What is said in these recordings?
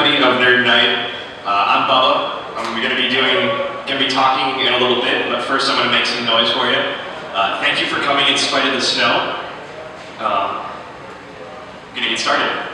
everybody of Nerd Nite. I'm Bubba. We're going to be talking in a little bit, but first I'm going to make some noise for you. Thank you for coming in spite of the snow. We're going to get started.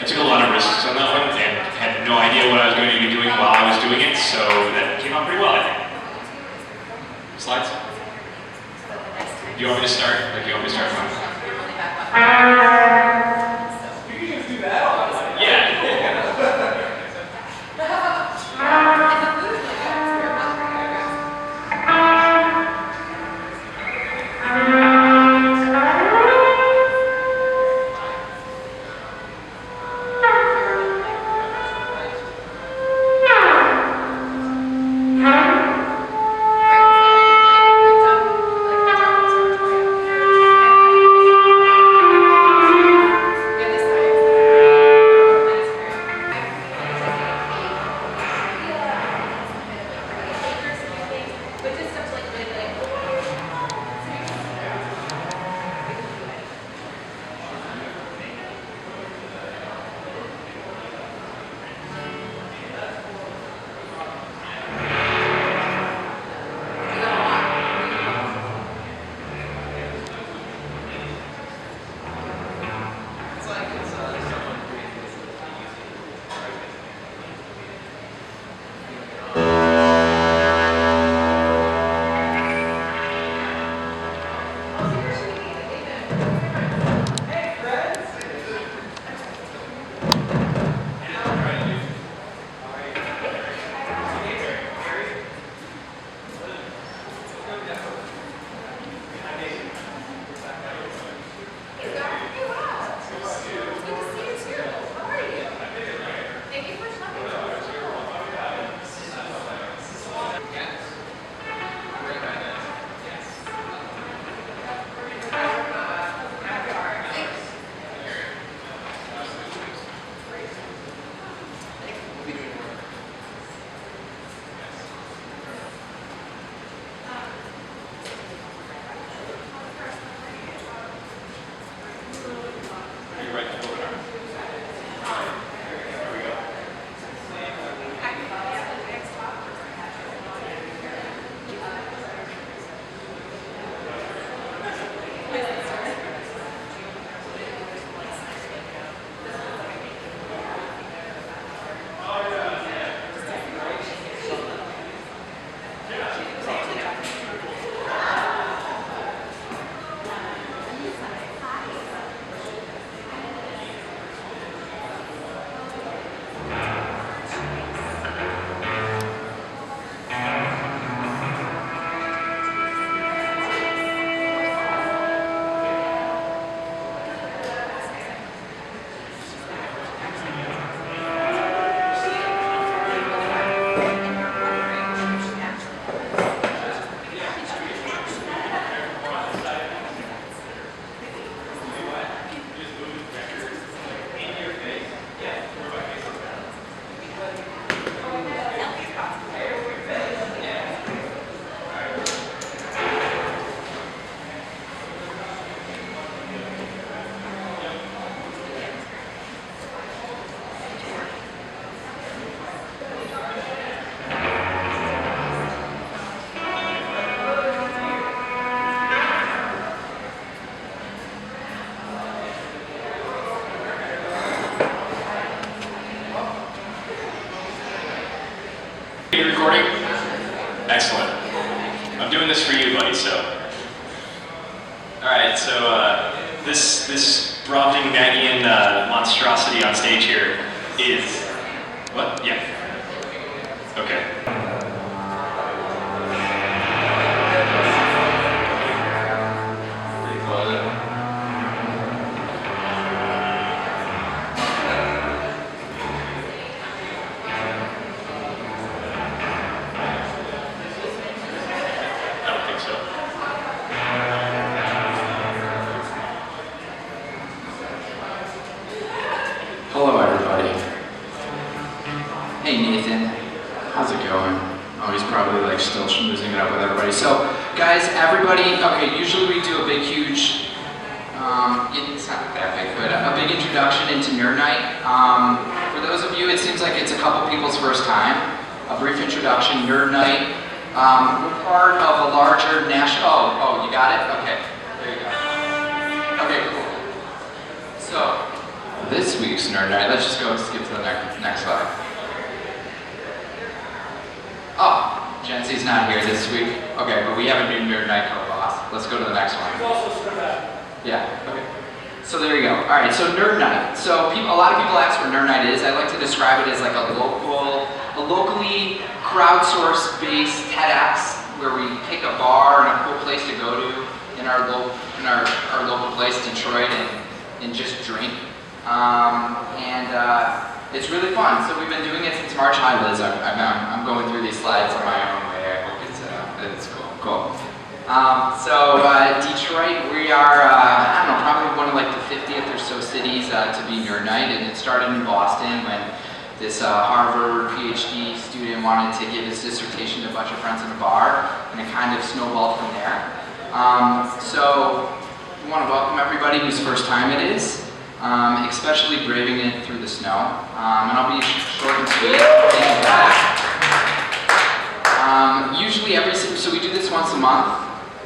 I took a lot of risks on that one and had no idea what I was going to be doing while I was doing it, so that came out pretty well, I think. Slides? Do you want me to start? Like, do you want me to start one? You can just do that. Yeah. You recording? Excellent. I'm doing this for you, buddy, so. Alright, so this Brobdingnagian monstrosity on stage here is. What? Yeah. Okay. Hello everybody. Hey Nathan, how's it going? Oh, he's probably like still schmoozing it up with everybody. So guys, everybody, okay, usually we do a big huge, it's not that big, but a big introduction into Nerd Night. For those of you, it seems like it's a couple people's first time. A brief introduction, Nerd Night. We're part of a larger national, oh, you got it? Okay, there you go. Okay, cool. So, this week's Nerd Night. Let's just go skip to the next slide. Oh, Gen Z's not here this week. Okay, but we have a new Nerd Night co-boss. Let's go to the next one. Yeah, okay. So there you go. All right, so Nerd Night. So a lot of people ask what Nerd Night is. I like to describe it as like a locally crowdsourced based TEDx where we pick a bar and a cool place to go to in our local place, Detroit, and just drink. It's really fun. So we've been doing it since March. Hi, Liz. I'm going through these slides in my own way. I hope it's cool. Detroit, we are, I don't know, probably one of like the 50th or so cities to be Nerd Night, and it started in Boston when this Harvard PhD student wanted to give his dissertation to a bunch of friends in a bar, and it kind of snowballed from there. So we want to welcome everybody whose first time it is, especially braving it through the snow. And I'll be short and sweet. Usually so we do this once a month.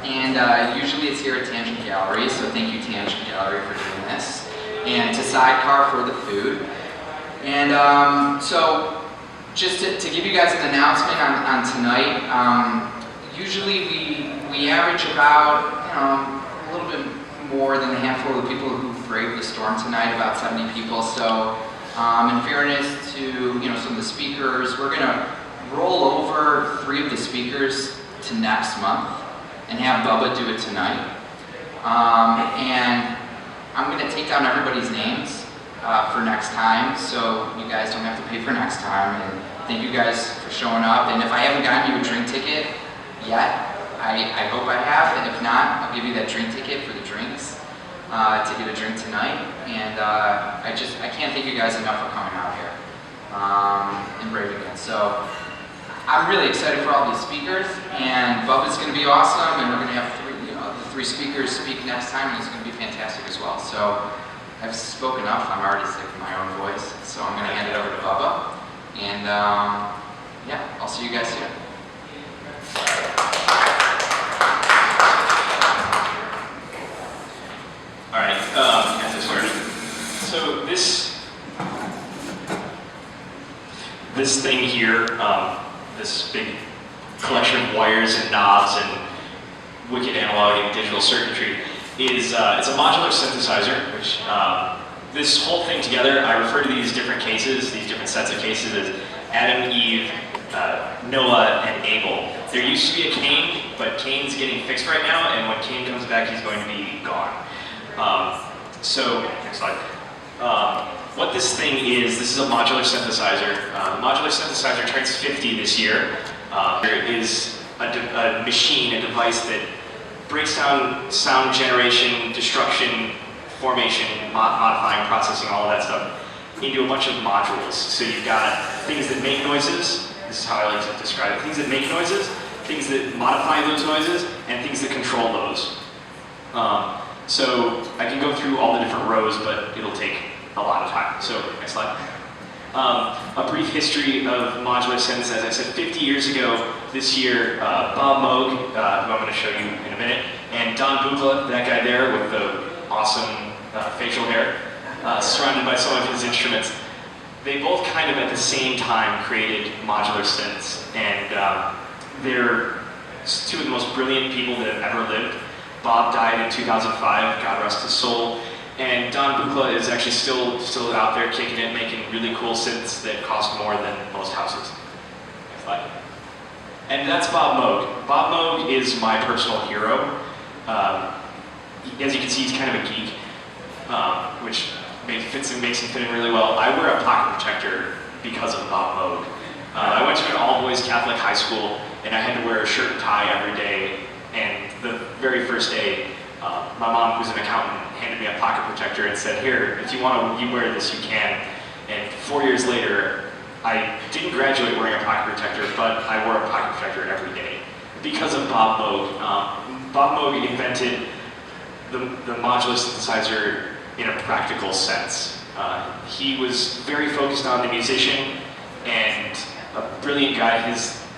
And usually it's here at Tangent Gallery, so thank you Tangent Gallery for doing this. And to Sidecar for the food. And so just to give you guys an announcement on tonight, usually we average about, a little bit more than a handful of people who braved the storm tonight, about 70 people. So in fairness to some of the speakers, we're gonna roll over 3 of the speakers to next month and have Bubba do it tonight. And I'm gonna take down everybody's names for next time, so you guys don't have to pay for next time. And thank you guys for showing up. And if I haven't gotten you a drink ticket yet, I hope I have. And if not, I'll give you that drink ticket for the drinks to get a drink tonight. And I can't thank you guys enough for coming out here and braving it. So I'm really excited for all these speakers, and Bubba's going to be awesome, and we're going to have the 3 speakers speak next time, and it's going to be fantastic as well. So I've spoken enough. I'm already sick of my own voice, so I'm going to hand it over to Bubba, and yeah, I'll see you guys soon. All right, as I started. So this thing here, this big collection of wires and knobs and wicked analog and digital circuitry is it's a modular synthesizer, which this whole thing together, I refer to these different cases, these different sets of cases as Adam, Eve, Noah, and Abel. There used to be a Cain, but Cain's getting fixed right now, and when Cain comes back, he's going to be gone. Next slide. What this thing is, this is a modular synthesizer. The modular synthesizer turns 50 this year. There is a machine, a device that breaks down sound generation, destruction, formation, modifying, processing, all of that stuff into a bunch of modules. So you've got things that make noises, this is how I like to describe it, things that make noises, things that modify those noises, and things that control those. So I can go through all the different rows, but it'll take a lot of time. So next slide. A brief history of modular synths. As I said, 50 years ago this year, Bob Moog, who I'm going to show you in a minute, and Don Bubba, that guy there with the awesome facial hair, surrounded by some of his instruments, they both kind of at the same time created modular synths. And they're 2 of the most brilliant people that have ever lived. Bob died in 2005, God rest his soul. And Don Bukla is actually still out there kicking it, making really cool synths that cost more than most houses. Next slide. And that's Bob Moog. Bob Moog is my personal hero. As you can see, he's kind of a geek, which makes him fit in really well. I wear a pocket protector because of Bob Moog. I went to an all-boys Catholic high school, and I had to wear a shirt and tie every day. And the very first day, my mom, who's an accountant, handed me a pocket protector and said, "Here, if you want to wear this, you can." And 4 years later, I didn't graduate wearing a pocket protector, but I wore a pocket protector every day because of Bob Moog. Bob Moog invented the modular synthesizer in a practical sense. He was very focused on the musician and a brilliant guy.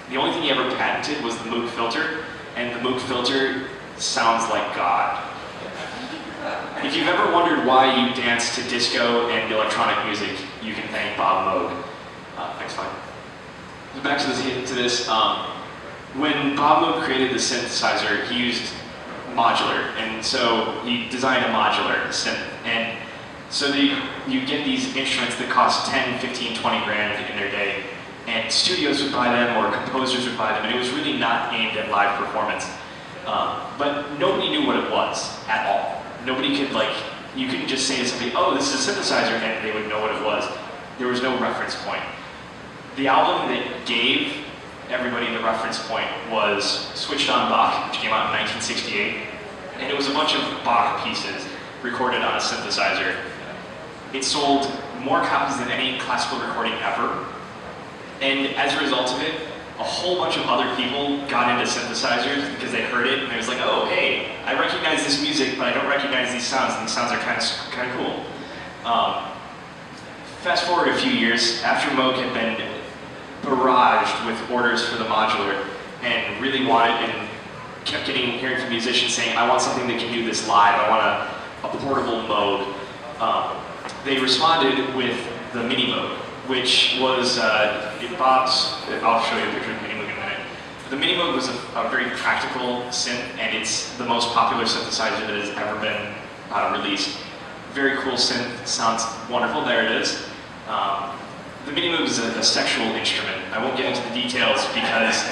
The only thing he ever patented was the Moog filter, and the Moog filter sounds like God. If you've ever wondered why you dance to disco and electronic music, you can thank Bob Moog. Next slide. Back to this. When Bob Moog created the synthesizer, he used modular, and so he designed a modular synth. And so you get these instruments that cost 10, 15, 20 grand in their day, and studios would buy them or composers would buy them, and it was really not aimed at live performance. But nobody knew what it was at all. Nobody could, you couldn't just say to somebody, oh, this is a synthesizer, and they would know what it was. There was no reference point. The album that gave everybody the reference point was Switched on Bach, which came out in 1968. And it was a bunch of Bach pieces recorded on a synthesizer. It sold more copies than any classical recording ever. And as a result of it, a whole bunch of other people got into synthesizers because they heard it and it was like, oh, hey, I recognize this music, but I don't recognize these sounds, and these sounds are kind of cool. Fast forward a few years, after Moog had been barraged with orders for the modular and really wanted and kept hearing from musicians saying, I want something that can do this live, I want a portable Moog. They responded with the Mini Moog, which was Bob's, I'll show you a picture of the Mini Moog in a minute. The Mini Moog was a very practical synth, and it's the most popular synthesizer that has ever been released. Very cool synth, sounds wonderful, there it is. The Mini Moog is a sexual instrument. I won't get into the details because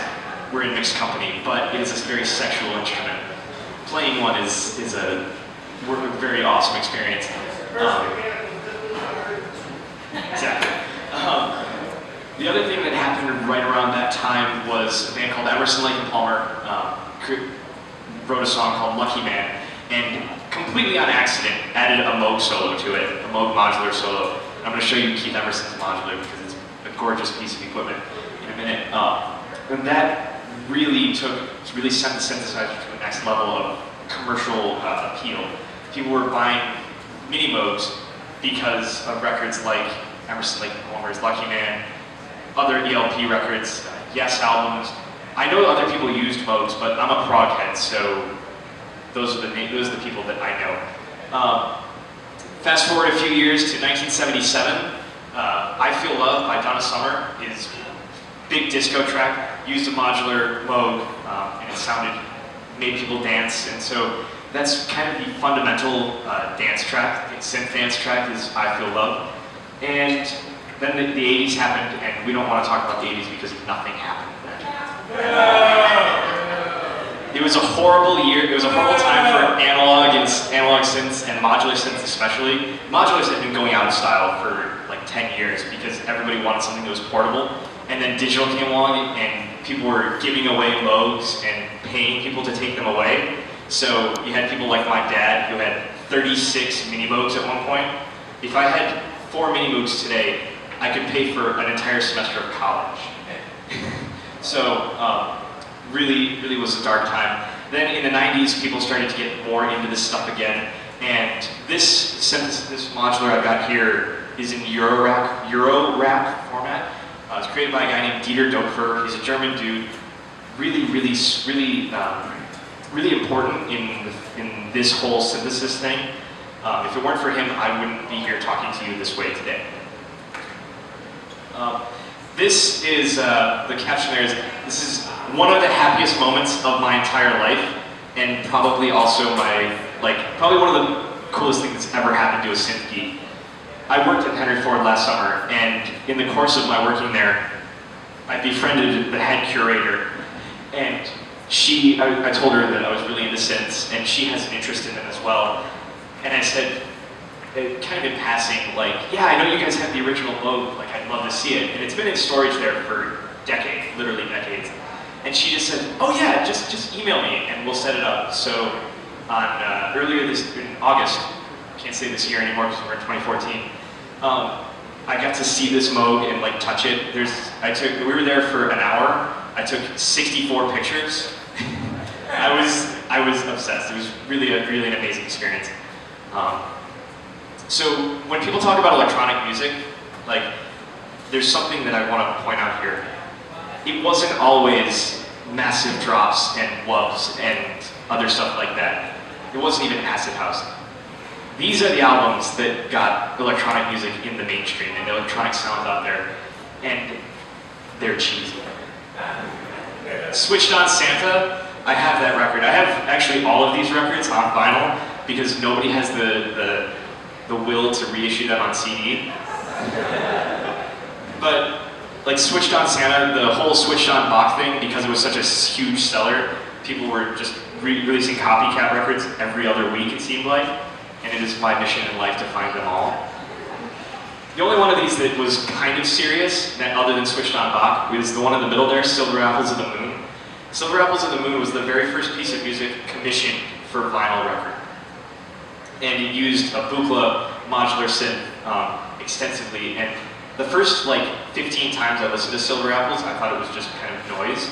we're in mixed company, but it is a very sexual instrument. Playing one is a very awesome experience. Exactly. The other thing that happened right around that time was a band called Emerson, Lake and Palmer wrote a song called Lucky Man, and completely on accident added a Moog solo to it, a Moog modular solo. I'm going to show you Keith Emerson's modular because it's a gorgeous piece of equipment in a minute. And that really sent the synthesizer to the next level of commercial appeal. People were buying Mini Moogs because of records like Emerson, Lake and Palmer's Lucky Man, other ELP records, Yes albums. I know other people used Moogs, but I'm a prog head, so those are the people that I know. Fast forward a few years to 1977. I Feel Love by Donna Summer is big disco track, used a modular Moog, and it made people dance, and so that's kind of the fundamental dance track, the synth dance track is I Feel Love. And then the 80s happened, and we don't want to talk about the 80s because nothing happened then. It was a horrible year, it was a horrible time for analog synths and modular synths especially. Modulars had been going out of style for like 10 years because everybody wanted something that was portable. And then digital came along and people were giving away Moogs and paying people to take them away. So you had people like my dad who had 36 Mini Moogs at one point. If I had 4 Mini Moogs today, I could pay for an entire semester of college. So really was a dark time. Then in the 90s, people started to get more into this stuff again. And this modular I've got here is in Euro-Rack format. It's created by a guy named Dieter Doepfer. He's a German dude, really important in this whole synthesis thing. If it weren't for him, I wouldn't be here talking to you this way today. This is, the caption there is, this is one of the happiest moments of my entire life, and probably also probably one of the coolest things that's ever happened to a synth geek. I worked at Henry Ford last summer, and in the course of my working there, I befriended the head curator, and I told her that I was really into synths, and she has an interest in them as well. And I said, kind of in passing, yeah, I know you guys have the original Moog, I'd love to see it. And it's been in storage there for decades, literally decades. And she just said, oh yeah, just email me and we'll set it up. So on in August, can't say this year anymore because we're in 2014, I got to see this Moog and touch it. We were there for an hour. I took 64 pictures. I was obsessed. It was really an amazing experience. So when people talk about electronic music, there's something that I want to point out here. It wasn't always massive drops and wubs and other stuff like that. It wasn't even acid house. These are the albums that got electronic music in the mainstream and the electronic sounds out there, and they're cheesy. Switched On Santa, I have that record. I have actually all of these records on vinyl because nobody has the will to reissue them on CD. But like Switched On Santa, the whole Switched On Bach thing, because it was such a huge seller, people were just releasing copycat records every other week, it seemed like. And it is my mission in life to find them all. The only one of these that was kind of serious, other than Switched On Bach, was the one in the middle there, Silver Apples of the Moon. Silver Apples of the Moon was the very first piece of music commissioned for vinyl record. And it used a Buchla modular synth extensively. And the first 15 times I listened to Silver Apples, I thought it was just kind of noise.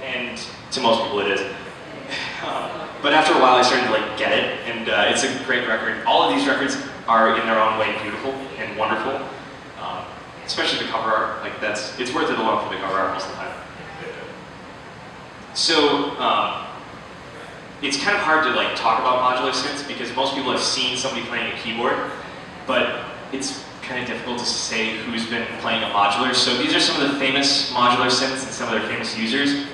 And to most people it is. But after a while I started to get it, and it's a great record. All of these records are in their own way beautiful and wonderful. Especially the cover art, it's worth it alone for the cover art most of the time. So, it's kind of hard to talk about modular synths because most people have seen somebody playing a keyboard, but it's kind of difficult to say who's been playing a modular. So these are some of the famous modular synths and some of their famous users.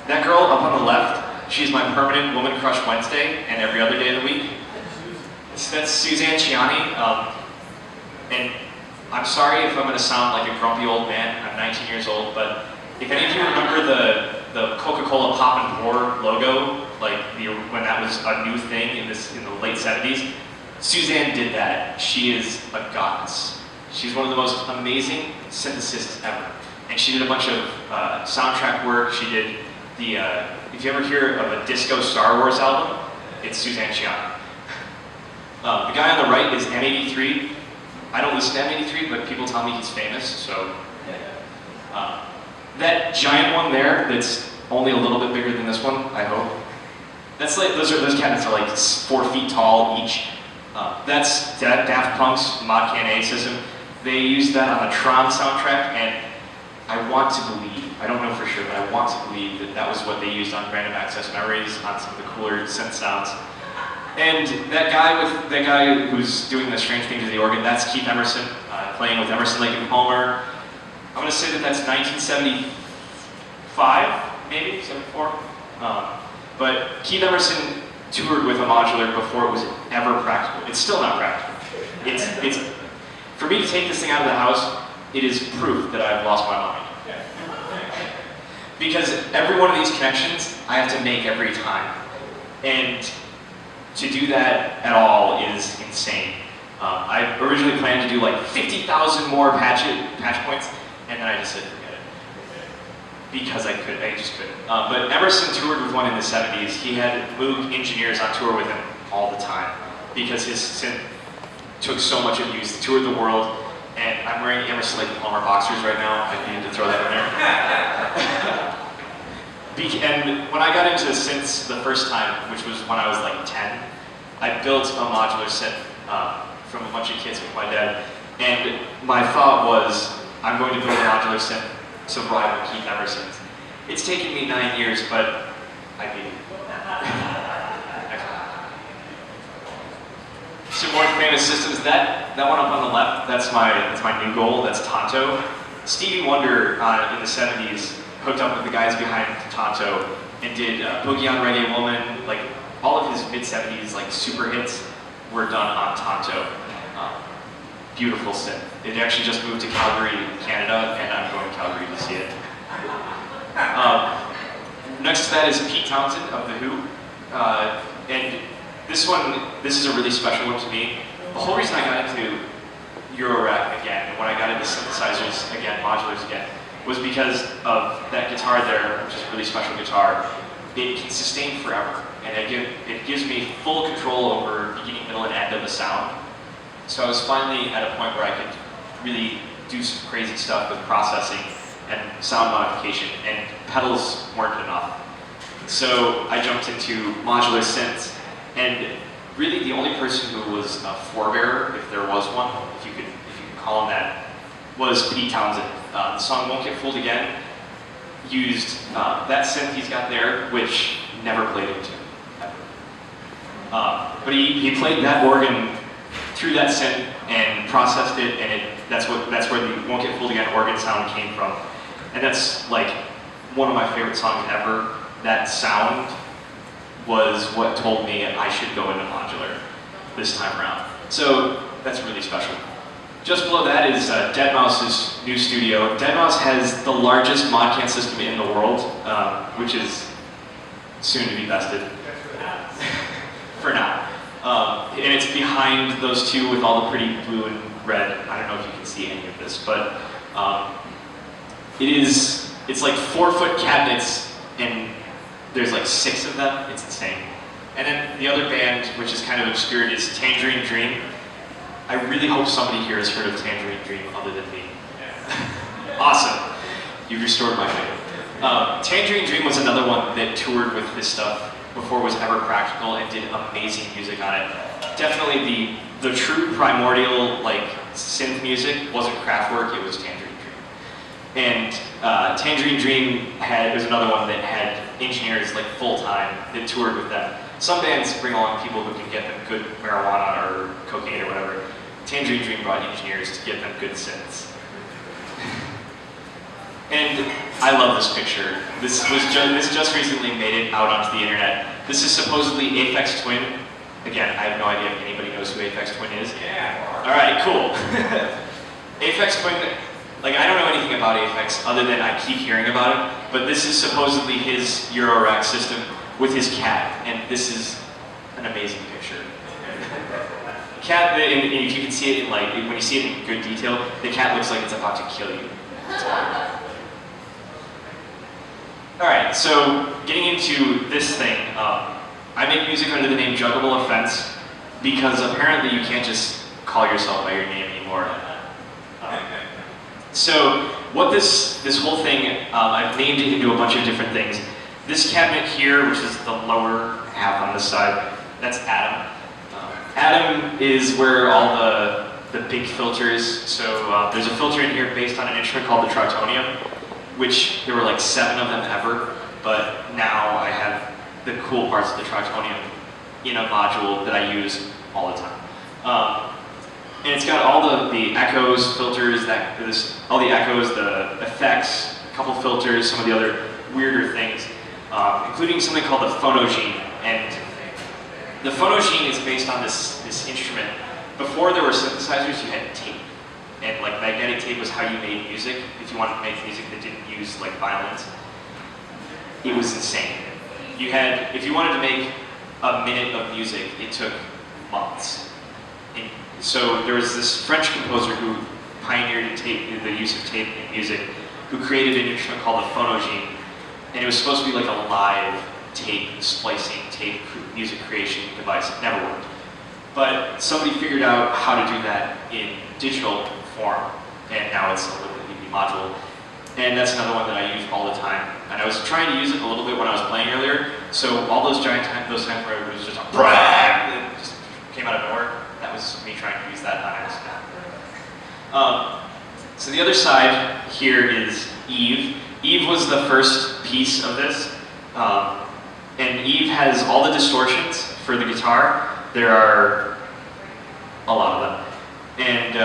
That girl up on the left, she's my permanent Woman Crush Wednesday and every other day of the week. So that's Suzanne Ciani, and I'm sorry if I'm going to sound like a grumpy old man. I'm 19 years old, but if any of you remember the Coca-Cola Pop and Pour logo, when that was a new thing in the late 70s, Suzanne did that. She is a goddess. She's one of the most amazing synthesists ever. And she did a bunch of soundtrack work. She did if you ever hear of a disco Star Wars album, it's Suzanne Ciani. The guy on the right is M83. I don't listen to M83, but people tell me he's famous, so. That giant one there, that's only a little bit bigger than this one, I hope. That's those cabinets are 4 feet tall each. That's Daft Punk's Mod Can A system. They used that on the Tron soundtrack, and I want to believe, I don't know for sure, but I want to believe that was what they used on Random Access Memories on some of the cooler synth sounds. And that guy who's doing the strange thing to the organ, that's Keith Emerson, playing with Emerson, Lake and Palmer. I'm going to say that's 1975, maybe 74. But Keith Emerson toured with a modular before it was ever practical. It's still not practical. It's for me to take this thing out of the house, it is proof that I've lost my mind. Because every one of these connections I have to make every time. And to do that at all is insane. I originally planned to do 50,000 more patch points, and then I just said forget it. Because I just couldn't. But Emerson toured with one in the 70s. He had Moog engineers on tour with him all the time because his synth took so much abuse. He toured the world, and I'm wearing Emerson Lake and Palmer boxers right now. I needed to throw that in there. And when I got into synths the first time, which was when I was 10, I built a modular synth from a bunch of kids with my dad. And my thought was, I'm going to build a modular synth to rival Keith Emerson's. It's taken me 9 years, but I beat it. Some more famous systems. That one up on the left, that's my new goal. That's Tonto. Stevie Wonder in the 70s hooked up with the guys behind Tonto and did Boogie on Reggae Woman. All of his mid-70s super hits were done on Tonto. Beautiful synth. It actually just moved to Calgary, Canada, and I'm going to Calgary to see it. Next to that is Pete Townsend of The Who. And this is a really special one to me. The whole reason I got into Eurorack again, and when I got into synthesizers again, modulars again, was because of that guitar there, which is a really special guitar. It can sustain forever, and it gives me full control over beginning, middle, and end of the sound. So I was finally at a point where I could really do some crazy stuff with processing and sound modification, and pedals weren't enough. So I jumped into modular synths, and really the only person who was a forebearer, if there was one, if you could call him that, was Pete Townsend. The song Won't Get Fooled Again used that synth he's got there, which never played into ever. But he played that organ through that synth and processed it, and that's where the Won't Get Fooled Again organ sound came from. And that's like one of my favorite songs ever. That sound was what told me I should go into modular this time around. So that's really special. Just below that is deadmau5's new studio. deadmau5 has the largest modcam system in the world, which is soon to be bested. For now. And it's behind those two with all the pretty blue and red. I don't know if you can see any of this, but it's like 4-foot cabinets, and there's like 6 of them. It's insane. And then the other band, which is kind of obscured, is Tangerine Dream. I really hope somebody here has heard of Tangerine Dream other than me. Awesome. You've restored my faith. Tangerine Dream was another one that toured with this stuff before it was ever practical and did amazing music on it. Definitely the true primordial like synth music wasn't Kraftwerk, it was Tangerine Dream. And Tangerine Dream was another one that had engineers like full-time that toured with them. Some bands bring along people who can get them good marijuana or cocaine or whatever. Tangerine Dream brought engineers to get them good synths. And I love this picture. This just recently made it out onto the internet. This is supposedly Aphex Twin. Again, I have no idea if anybody knows who Aphex Twin is. Yeah. All right, cool. Aphex Twin, like I don't know anything about Aphex other than I keep hearing about it, but this is supposedly his Euro-rack system with his cat, and this is an amazing picture. Cat, and if you can see it in like, when you see it in good detail, the cat looks like it's about to kill you. It's wonderful. Alright, so getting into this thing, I make music under the name Juggable Offense because apparently you can't just call yourself by your name anymore. So what this whole thing, I've named it into a bunch of different things. This cabinet here, which is the lower half on this side, that's Atom. Atom is where all the big filters, so there's a filter in here based on an instrument called the Trautonium, which there were like 7 of them ever, but now I have the cool parts of the Trautonium in a module that I use all the time. And it's got all the echoes, filters, all the echoes, the effects, a couple filters, some of the other weirder things, including something called the phonogene. And the phonogene is based on this instrument. Before there were synthesizers, you had tape. And like magnetic tape was how you made music. If you wanted to make music that didn't use like violins, it was insane. If you wanted to make a minute of music, it took months. And so there was this French composer who pioneered the use of tape in music, who created an instrument called the phonogene, and it was supposed to be like a live tape splicing, tape music creation device. It never worked. But somebody figured out how to do that in digital form, and now it's a little EV module. And that's another one that I use all the time. And I was trying to use it a little bit when I was playing earlier, so all those times where it was just a brag, and it just came out of nowhere, that was me trying to use that on accident. So the other side here is Eve. Eve was the first piece of this, and Eve has all the distortions for the guitar. There are a lot of them. And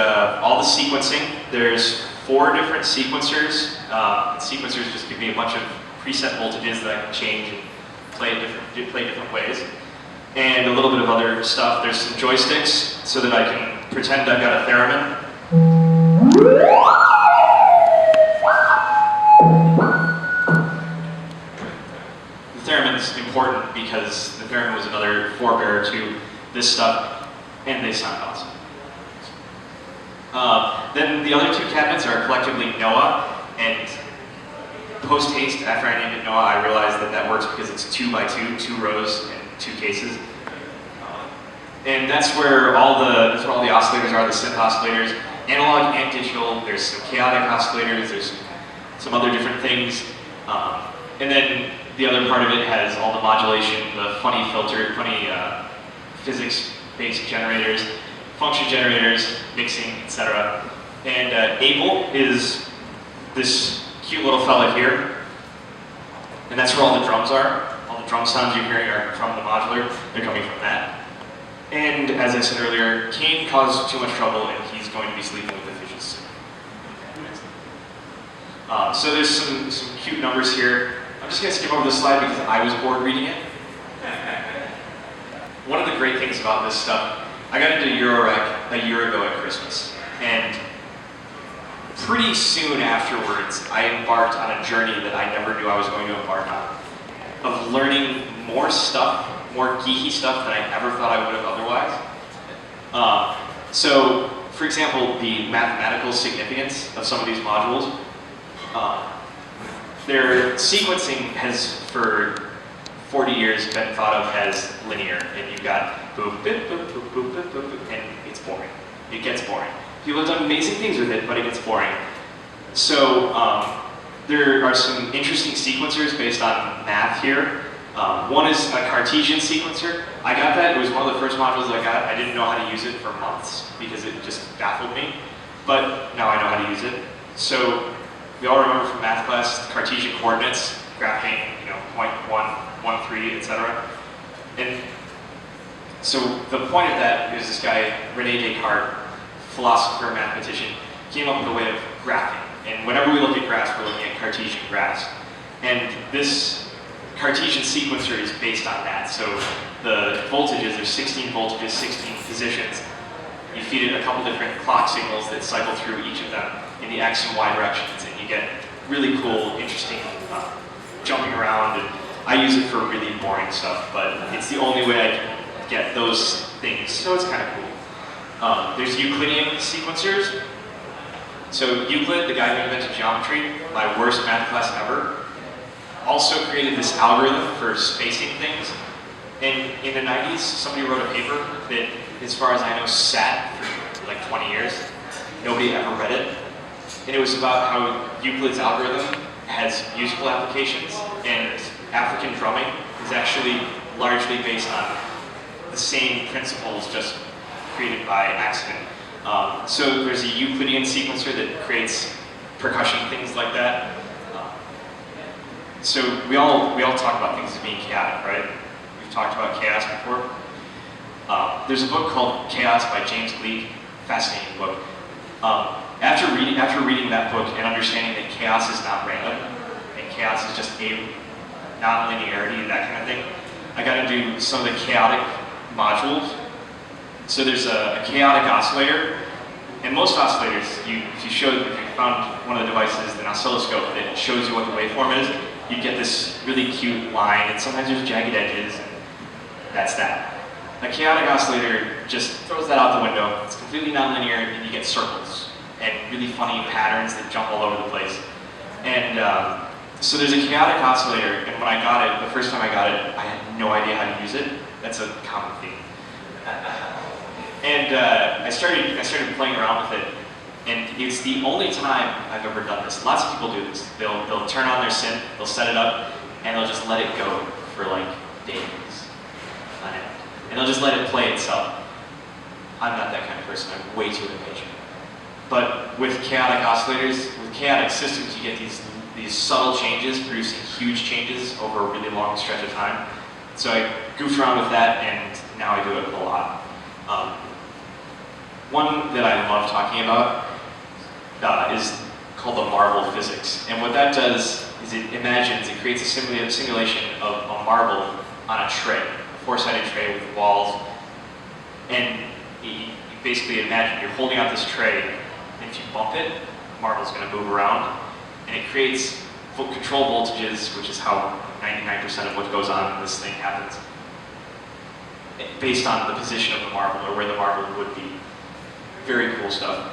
all the sequencing. There's 4 different sequencers. Sequencers just give me a bunch of preset voltages that I can change and play different ways. And a little bit of other stuff. There's some joysticks so that I can pretend I've got a theremin. The theremin's important because the theremin was another forebearer to this stuff, and they sound awesome. Then the other 2 cabinets are collectively Noah, and post-haste, after I named it Noah, I realized that works because it's 2 by 2, 2 rows and 2 cases. And that's where all the oscillators are, the synth oscillators, analog and digital. There's some chaotic oscillators, there's some other different things. And then the other part of it has all the modulation, the funny physics-based generators, function generators, mixing, etc. And Abel is this cute little fella here. And that's where all the drums are. All the drum sounds you're hearing are from the modular. They're coming from that. And as I said earlier, Kane caused too much trouble and he's going to be sleeping with the fishes soon. So there's some cute numbers here. I'm just going to skip over this slide because I was bored reading it. One of the great things about this stuff, I got into Eurorec a year ago at Christmas. And pretty soon afterwards, I embarked on a journey that I never knew I was going to embark on, of learning more stuff, more geeky stuff than I ever thought I would have otherwise. So, for example, the mathematical significance of some of these modules. Their sequencing has, for 40 years, been thought of as linear, and you've got boop, boop, boop, boop, boop, boop, boop, boop, and it's boring. It gets boring. People have done amazing things with it, but it gets boring. So there are some interesting sequencers based on math here. One is a Cartesian sequencer. I got that. It was one of the first modules I got. I didn't know how to use it for months because it just baffled me. But now I know how to use it. So we all remember from math class Cartesian coordinates, graphing, point 1, 1, 3, etc. And so the point of that is this guy, René Descartes, philosopher, mathematician, came up with a way of graphing. And whenever we look at graphs, we're looking at Cartesian graphs. And this Cartesian sequencer is based on that. So the voltages, there's 16 voltages, 16 positions. You feed it a couple different clock signals that cycle through each of them in the X and Y directions, and you get really cool, interesting jumping around. And I use it for really boring stuff, but it's the only way I can get those things, so it's kind of cool. There's Euclidean sequencers. So Euclid, the guy who invented geometry, my worst math class ever, also created this algorithm for spacing things. And in the 90s, somebody wrote a paper that, as far as I know, sat for like 20 years. Nobody ever read it. And it was about how Euclid's algorithm has useful applications, and African drumming is actually largely based on the same principles, just created by accident. So there's a Euclidean sequencer that creates percussion, things like that. So we all talk about things as being chaotic, right? We've talked about chaos before. There's a book called Chaos by James Gleick, fascinating book. After reading that book and understanding that chaos is not random, and chaos is just a non-linearity, that kind of thing, I got to do some of the chaotic modules. So there's a chaotic oscillator, and most oscillators, if you found one of the devices, an oscilloscope that shows you what the waveform is, you get this really cute line, and sometimes there's jagged edges, and that's that. A chaotic oscillator just throws that out the window. It's completely nonlinear, and you get circles and really funny patterns that jump all over the place. And so there's a chaotic oscillator, and when I got it, the first time I got it, I had no idea how to use it. That's a common theme. And I started playing around with it, and it's the only time I've ever done this. Lots of people do this. They'll turn on their synth, they'll set it up, and they'll just let it go for like days on end. And they'll just let it play itself. I'm not that kind of person. I'm way too impatient. But with chaotic oscillators, with chaotic systems, you get these subtle changes producing huge changes over a really long stretch of time. So I goofed around with that, and now I do it a lot. One that I love talking about is called the marble physics. And what that does is it creates a simulation of a marble on a tray, a four-sided tray with walls. And you basically imagine you're holding out this tray, and if you bump it, the marble's going to move around. And it creates control voltages, which is how 99% of what goes on in this thing happens, based on the position of the marble or where the marble would be. Very cool stuff.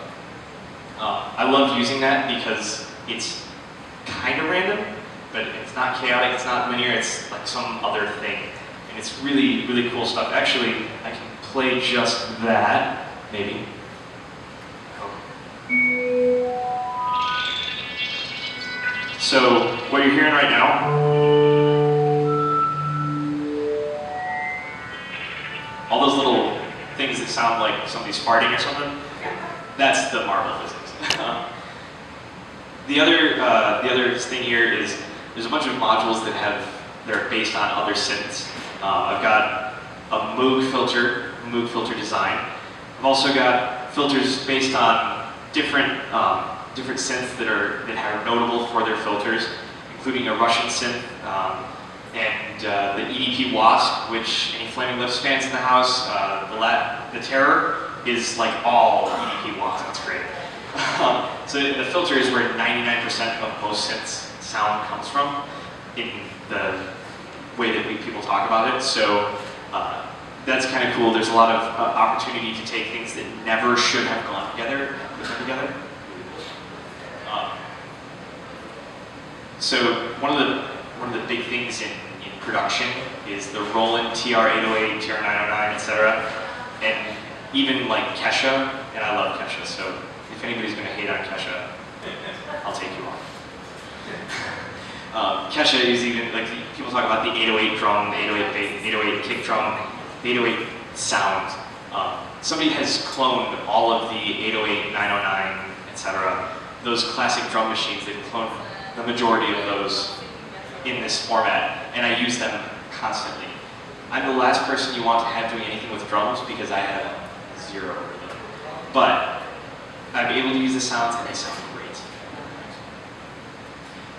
I love using that because it's kind of random, but it's not chaotic, it's not linear, it's like some other thing. And it's really, really cool stuff. Actually, I can play just that, maybe. So, what you're hearing right now, all those little things that sound like somebody's farting or something, that's the marble physics. The other thing here is there's a bunch of modules that are based on other synths. I've got a Moog filter. Moog filter design. I've also got filters based on different synths that are notable for their filters, including a Russian synth and the EDP Wasp, which any Flaming Lips fans in the house, the Terror is like all EDP Wasp. That's great. So the filter is where 99% of most synths sound comes from in the way that people talk about it. So that's kind of cool. There's a lot of opportunity to take things that never should have gone together, put them together. So one of the big things in production is the Roland TR-808, TR-909, etc. And even like Kesha, and I love Kesha, so if anybody's going to hate on Kesha, I'll take you on. Kesha is even, like, people talk about the 808 drum, the 808 bass, 808 kick drum, the 808 sound. Somebody has cloned all of the 808, 909, etc. Those classic drum machines, they've cloned the majority of those in this format, and I use them constantly. I'm the last person you want to have doing anything with drums because I have zero rhythm. But I'm able to use the sounds and they sound great.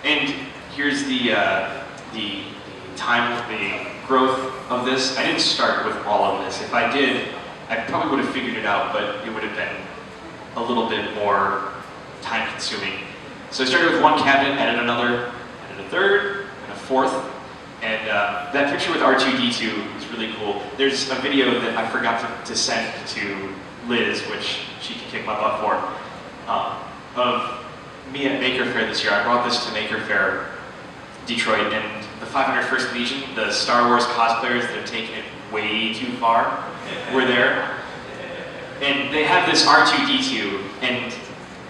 And here's the growth of this. I didn't start with all of this. If I did, I probably would have figured it out, but it would have been a little bit more time consuming. So I started with one cabinet, added another, added a third, and a fourth. And that picture with R2-D2 is really cool. There's a video that I forgot to send to Liz, which she can kick my butt for, of me at Maker Faire this year. I brought this to Maker Faire Detroit, and the 501st Legion, the Star Wars cosplayers that have taken it way too far, were there. And they have this R2-D2, and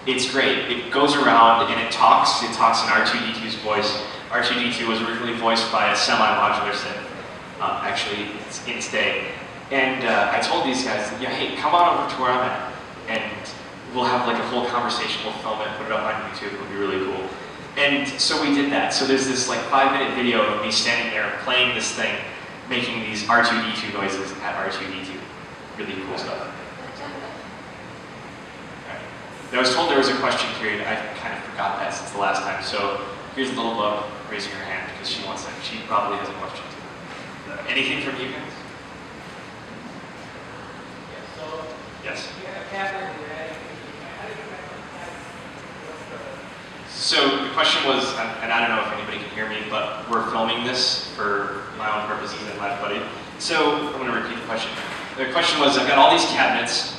it's great. It goes around and it talks in R2-D2's voice. R2-D2 was originally voiced by a semi-modular synth, actually in its day. And I told these guys, yeah, hey, come on over to where I'm at, and we'll have like a whole conversation, we'll film it, put it up on YouTube, it'll be really cool. And so we did that. So there's this like 5-minute video of me standing there playing this thing, making these R2-D2 noises at R2-D2. Really cool stuff. I was told there was a question period. I kind of forgot that since the last time. So here's a little Bub raising her hand because she wants that. She probably has a question too. Anything from you guys? Yes. So the question was, and I don't know if anybody can hear me, but we're filming this for my own purposes and Live Buddy. So I'm going to repeat the question. The question was, I've got all these cabinets,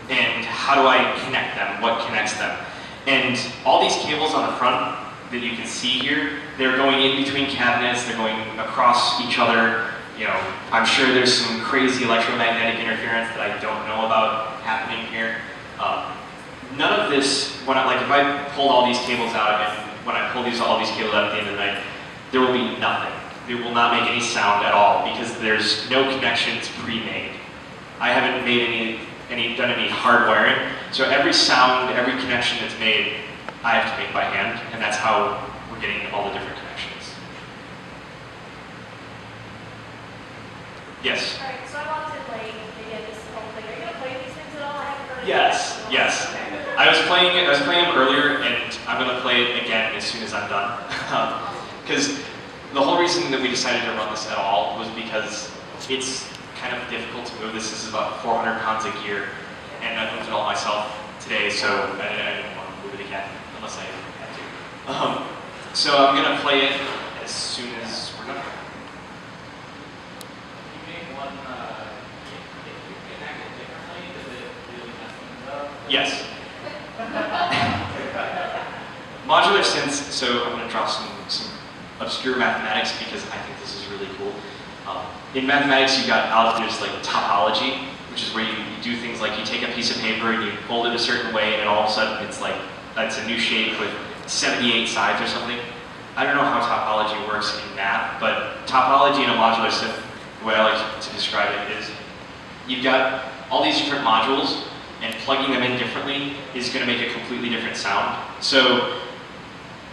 and how do I connect them? What connects them? And all these cables on the front that you can see here, they're going in between cabinets, they're going across each other. You know, I'm sure there's some crazy electromagnetic interference that I don't know about happening here. None of this, if I pulled all these cables out, and when I pull all these cables out at the end of the night, there will be nothing. It will not make any sound at all because there's no connections pre-made. I haven't made done any hardwiring. So every sound, every connection that's made, I have to make by hand, and that's how we're getting all the different connections. Yes? Alright, so I want to play maybe this whole thing. Are you going to play these things at all? I haven't heard Yes, yes. Okay. I was playing them earlier, and I'm going to play it again as soon as I'm done. Because the whole reason that we decided to run this at all was because it's kind of difficult to move this. This is about 400 pounds of gear, and I moved it all myself today, so I didn't want to move it again, unless I had to. So I'm going to play it as soon as we're done. You made one, if you connect it differently, does it really mess things up? Yes. Modular synths, so I'm going to draw some obscure mathematics because I think this is really cool. In mathematics, there's like topology, which is where you do things like you take a piece of paper and you fold it a certain way, and all of a sudden it's a new shape with 78 sides or something. I don't know how topology works in math, but topology in a modular synth, the way I like to describe it is you've got all these different modules, and plugging them in differently is going to make a completely different sound. So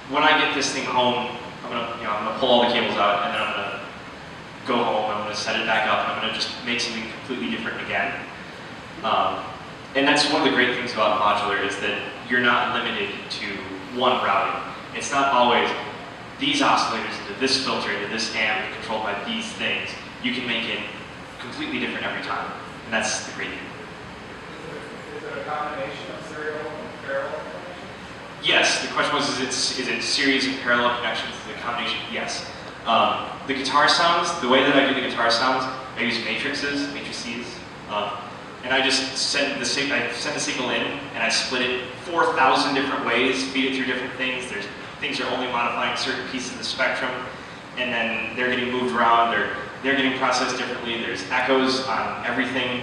when I get this thing home, I'm gonna pull all the cables out, and then I'm gonna go home. I'm gonna set it back up, and I'm gonna just make something completely different again. And that's one of the great things about modular is that you're not limited to one routing. It's not always these oscillators into this filter into this amp controlled by these things. You can make it completely different every time, and that's the great thing. Is it a combination of serial and parallel connections? Yes, the question was, is it series and parallel connections? Is it a combination? Yes. The guitar sounds, the way that I do the guitar sounds, I use matrices, and I just send the signal in, and I split it 4,000 different ways, feed it through different things. There's things are only modifying certain pieces of the spectrum, and then they're getting moved around, or they're getting processed differently. There's echoes on everything,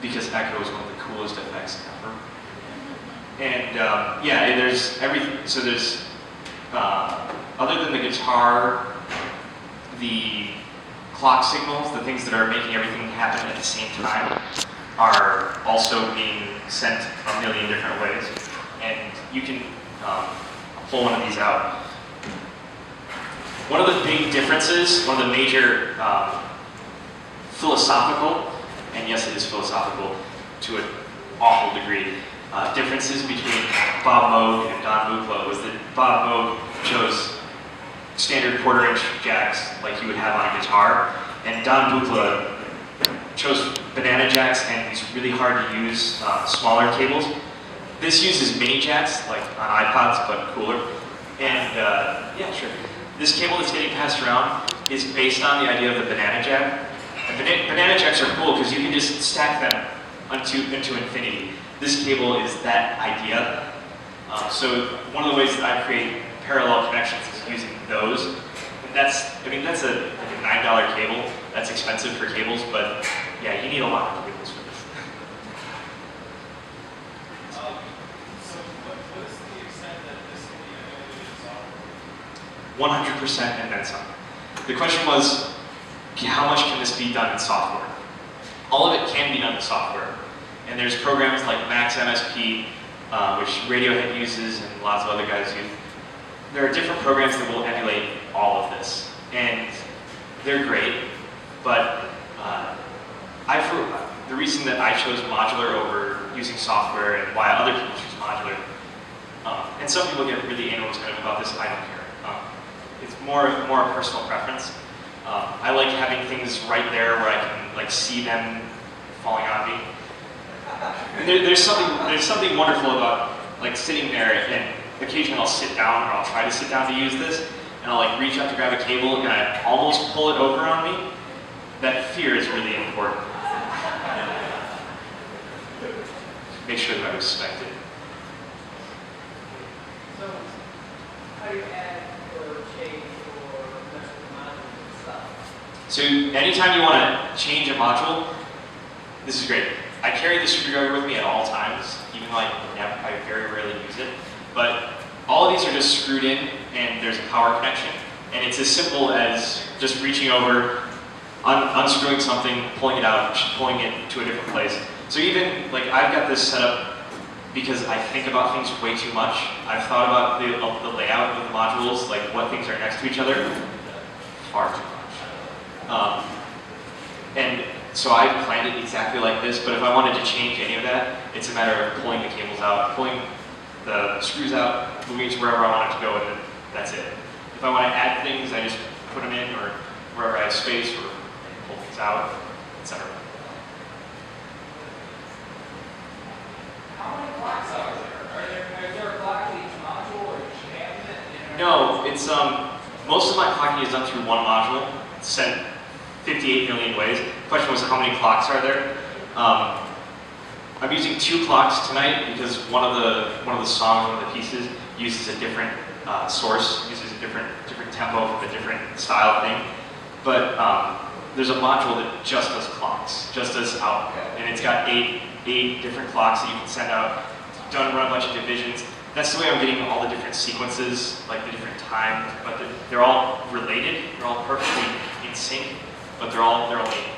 because echo is one of the coolest effects ever. And yeah, there's everything. So there's other than the guitar, the clock signals, the things that are making everything happen at the same time, are also being sent a million different ways. And you can pull one of these out. One of the big differences, one of the major philosophical, and yes, it is philosophical to an awful degree, differences between Bob Moog and Don Buchla was that Bob Moog chose standard quarter-inch jacks like you would have on a guitar, and Don Buchla chose banana jacks and these really hard to use smaller cables. This uses mini jacks like on iPods but cooler, and yeah, sure. This cable that's getting passed around is based on the idea of the banana jack. And banana jacks are cool because you can just stack them into infinity. This cable is that idea. So one of the ways that I create parallel connections is using those. And that's a $9 cable. That's expensive for cables, but yeah, you need a lot of cables for this. So what is the extent that this can be emulated in software? 100% and then some. The question was, how much can this be done in software? All of it can be done in software. And there's programs like Max MSP, which Radiohead uses and lots of other guys use. There are different programs that will emulate all of this. And they're great, but the reason that I chose modular over using software and why other people choose modular, and some people get really anal about this, I don't care. It's more a personal preference. I like having things right there where I can see them falling on me. And there's something wonderful about sitting there, and occasionally I'll sit down, or I'll try to sit down to use this, and I'll reach out to grab a cable and I almost pull it over on me. That fear is really important. Make sure that I respect it. So, how do you add or change or mess with the modules and stuff? So anytime you want to change a module, this is great. I carry the screwdriver with me at all times, even though I very rarely use it. But all of these are just screwed in, and there's a power connection. And it's as simple as just reaching over, unscrewing something, pulling it out, pulling it to a different place. So even, I've got this set up because I think about things way too much. I've thought about the layout of the modules, what things are next to each other, far too much. And so I planned it exactly like this, but if I wanted to change any of that, it's a matter of pulling the cables out, pulling the screws out, moving it to wherever I want it to go, and then that's it. If I want to add things, I just put them in, or wherever I have space, or pull things out, etc. How many clocks are there? Is there a clock in each module or each cabinet? No, it's most of my clocking is done through one module, sent 58 million ways. The question was, how many clocks are there? I'm using 2 clocks tonight because one of the songs, one of the pieces, uses a different source, uses a different tempo from a different style thing. But there's a module that just does clocks, just does output, and it's got eight different clocks that you can send out. Run a bunch of divisions. That's the way I'm getting all the different sequences, the different times, but they're all related. They're all perfectly in sync, but they're only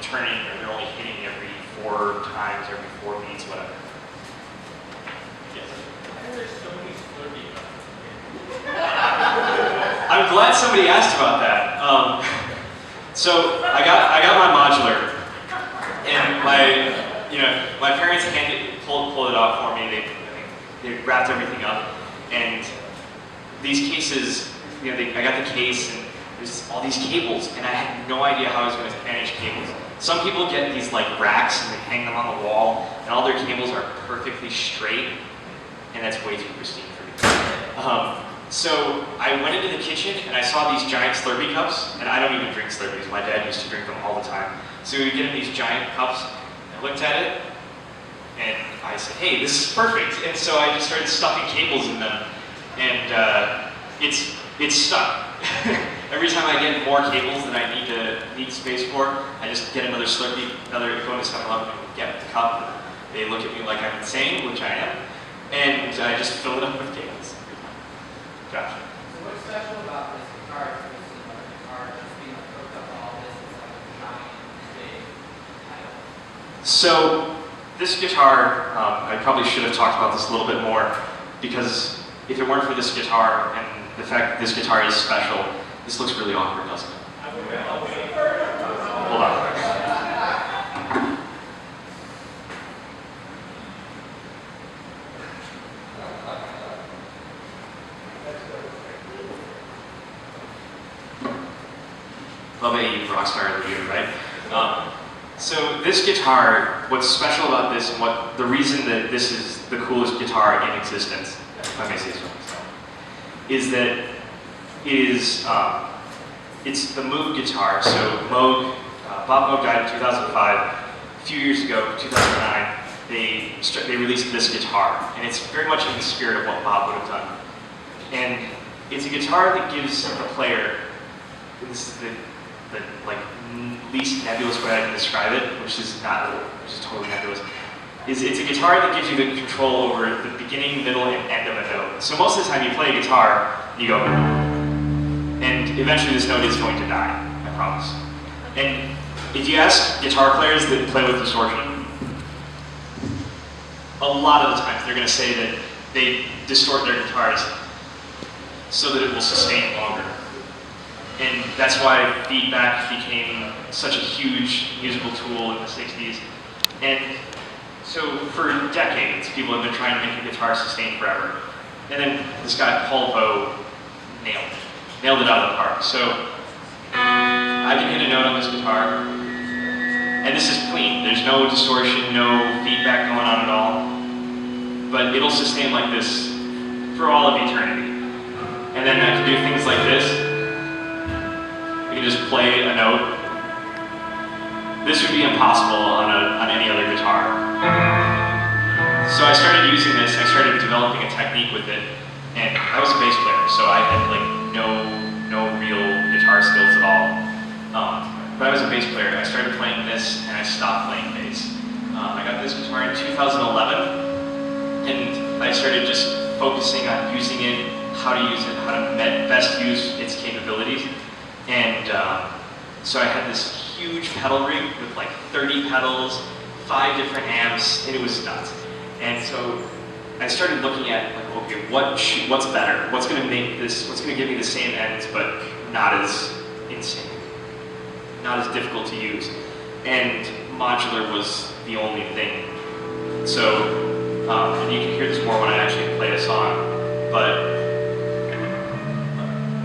turning, or they're only hitting every 4 times, every 4 beats, whatever. Yes. There's so many Slurpee buttons. I'm glad somebody asked about that. So I got my modular, my parents pulled it off for me. They wrapped everything up, and these cases, I got the case, and there's all these cables, and I had no idea how I was going to manage cables. Some people get these like racks and they hang them on the wall, and all their cables are perfectly straight, and that's way too pristine for me. So I went into the kitchen and I saw these giant Slurpee cups, and I don't even drink Slurpees. My dad used to drink them all the time. So we get in these giant cups. I looked at it, and I said, "Hey, this is perfect." And so I just started stuffing cables in them, and it's stuck. Every time I get more cables that I need space for, I just get another Slurpee, go into 7-Eleven and get the cup. They look at me like I'm insane, which I am, and I just fill it up with cables. Josh. So what's special about this guitar versus another guitar just being hooked up all this is like a giant big pedal? So this guitar, I probably should have talked about this a little bit more, because if it weren't for this guitar and the fact that this guitar is special, this looks really awkward, doesn't it? Hold on. Bubba, Ayoub, Rockstar of the Year, right? So this guitar, what's special about this, and what the reason that this is the coolest guitar in existence, if I may say so myself, is that it is it's the Moog guitar. So Moog, Bob Moog died in 2005. A few years ago, 2009, they released this guitar, and it's very much in the spirit of what Bob would have done. And it's a guitar that gives the player, this is the like least nebulous way I can describe it, which is totally nebulous. It's a guitar that gives you the control over the beginning, middle, and end of a note. So most of the time you play a guitar, you go, and eventually this note is going to die, I promise. And if you ask guitar players that play with distortion, a lot of the times they're going to say that they distort their guitars so that it will sustain longer. And that's why feedback became such a huge musical tool in the 60s. And so for decades, people have been trying to make a guitar sustain forever. And then this guy, Paul Vo, nailed it out of the park. So I can hit a note on this guitar, and this is clean. There's no distortion, no feedback going on at all. But it'll sustain like this for all of eternity. And then I can do things like this. You can just play a note. This would be impossible on any other guitar. So I started using this, I started developing a technique with it, and I was a bass player, so I had like no real guitar skills at all. But I was a bass player. I started playing this, and I stopped playing bass. I got this guitar in 2011, and I started just focusing on using it, how to use it, how to best use its capabilities. And so I had this huge pedal rig with like 30 pedals, 5 different amps, and it was nuts. And so I started looking at like, okay, what's better? What's going to make this? What's going to give me the same ends, but not as insane, not as difficult to use? And modular was the only thing. So, and you can hear this more when I actually play a song, but.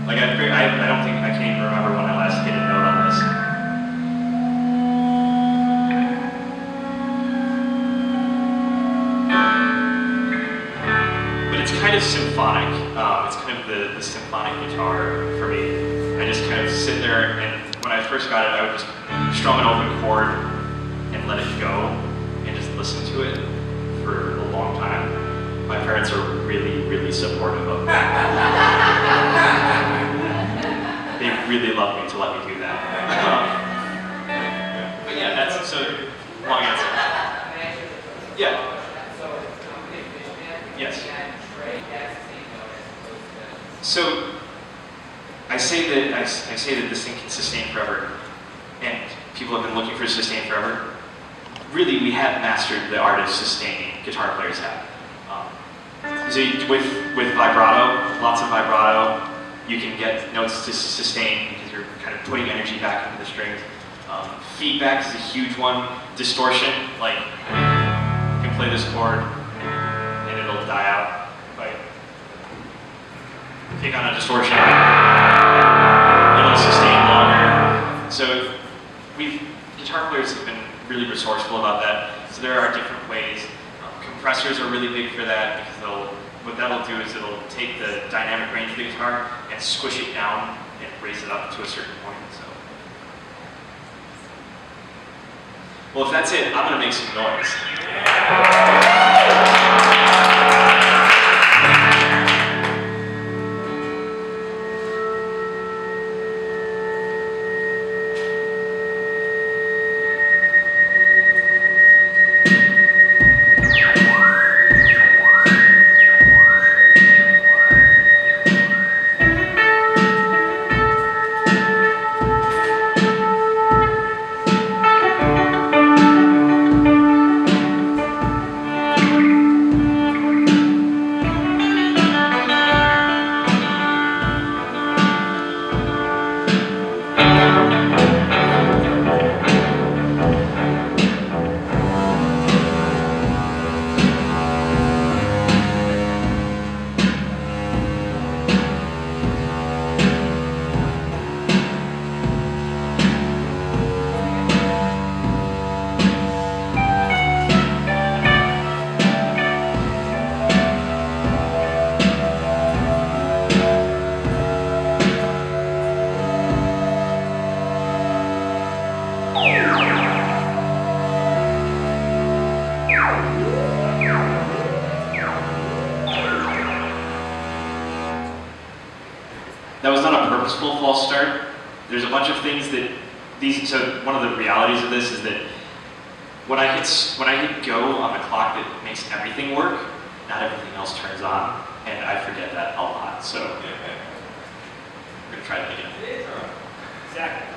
Like I don't think I can even remember when I last hit a note on this. But it's kind of symphonic. It's kind of the symphonic guitar for me. I just kind of sit there, and when I first got it, I would just strum an open chord and let it go, and just listen to it for a long time. My parents are really, really supportive of that. They really love me to let me do that. But yeah, that's so long answer. Yeah. Yes. So I say that this thing can sustain forever, and people have been looking for sustain forever. Really, we have mastered the art of sustaining. Guitar players have. So with vibrato, lots of vibrato, you can get notes to sustain because you're kind of putting energy back into the strings. Feedback is a huge one. distortion, like you can play this chord and it'll die out. Like pick on a distortion, it'll sustain longer. So guitar players have been really resourceful about that. So there are different ways. Compressors are really big for that because what that'll do is it'll take the dynamic range of the guitar and squish it down and raise it up to a certain point. So, well, if that's it, I'm gonna make some noise. That was not a purposeful false start. There's a bunch of things that so one of the realities of this is that when I hit go on the clock that makes everything work, not everything else turns on, and I forget that a lot. So we're gonna try that again. Exactly.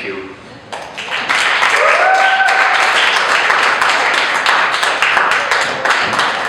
Thank you.